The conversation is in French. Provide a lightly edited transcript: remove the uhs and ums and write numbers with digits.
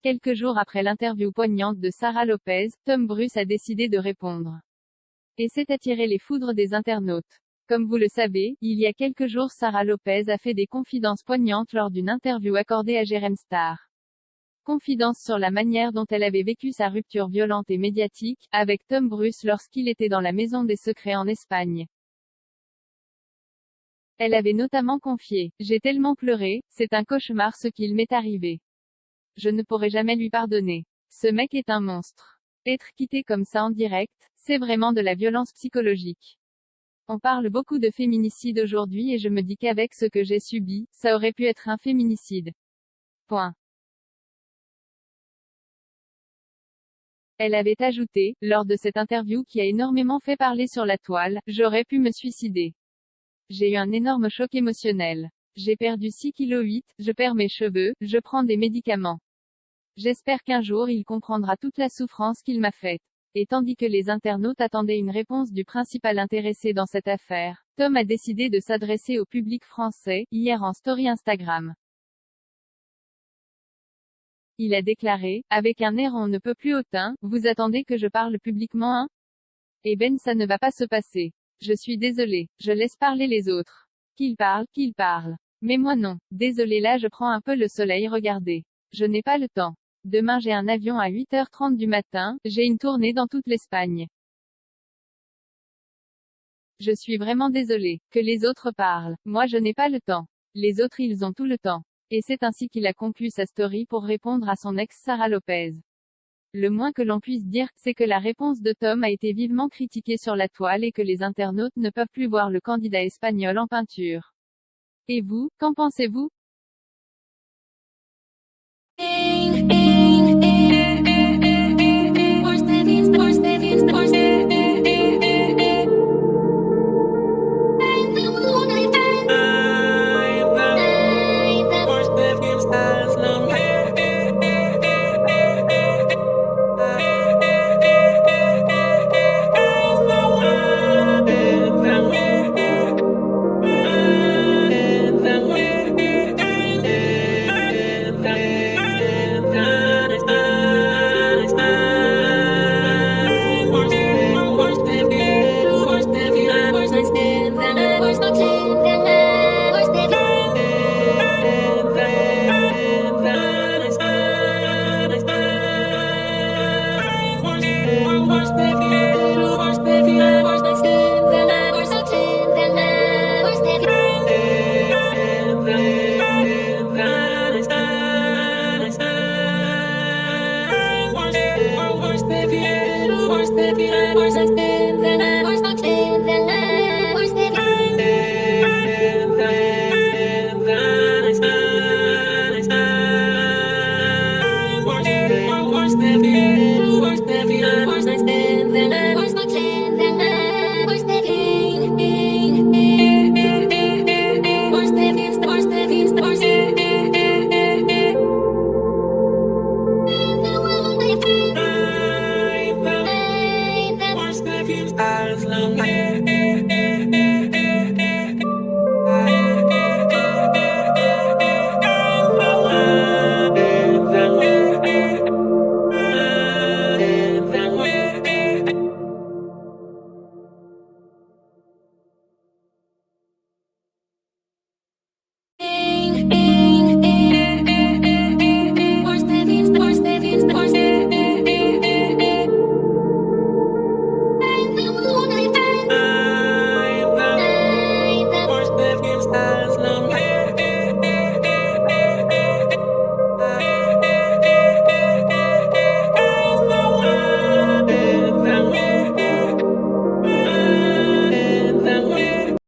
Quelques jours après l'interview poignante de Sarah Lopez, Tom Bruce a décidé de répondre. Et c'est attiré les foudres des internautes. Comme vous le savez, il y a quelques jours Sarah Lopez a fait des confidences poignantes lors d'une interview accordée à Jérém Star. Confidences sur la manière dont elle avait vécu sa rupture violente et médiatique, avec Tom Bruce lorsqu'il était dans la Maison des Secrets en Espagne. Elle avait notamment confié: « J'ai tellement pleuré, c'est un cauchemar ce qu'il m'est arrivé. Je ne pourrai jamais lui pardonner. Ce mec est un monstre. Être quitté comme ça en direct, c'est vraiment de la violence psychologique. On parle beaucoup de féminicide aujourd'hui et je me dis qu'avec ce que j'ai subi, ça aurait pu être un féminicide. Point. » Elle avait ajouté, lors de cette interview qui a énormément fait parler sur la toile: « J'aurais pu me suicider. J'ai eu un énorme choc émotionnel. J'ai perdu 6,8 kg, je perds mes cheveux, je prends des médicaments. J'espère qu'un jour il comprendra toute la souffrance qu'il m'a faite. » Et tandis que les internautes attendaient une réponse du principal intéressé dans cette affaire, Tom a décidé de s'adresser au public français, hier en story Instagram. Il a déclaré, avec un air on ne peut plus hautain: « Vous attendez que je parle publiquement, hein? Eh ben ça ne va pas se passer. Je suis désolé, je laisse parler les autres. Qu'ils parlent. Mais moi non. Désolé, là je prends un peu le soleil, regardez. Je n'ai pas le temps. Demain j'ai un avion à 8h30 du matin, j'ai une tournée dans toute l'Espagne. Je suis vraiment désolé. Que les autres parlent. Moi je n'ai pas le temps. Les autres ils ont tout le temps. » Et c'est ainsi qu'il a conclu sa story pour répondre à son ex Sarah Lopez. Le moins que l'on puisse dire, c'est que la réponse de Tom a été vivement critiquée sur la toile et que les internautes ne peuvent plus voir le candidat espagnol en peinture. Et vous, qu'en pensez-vous?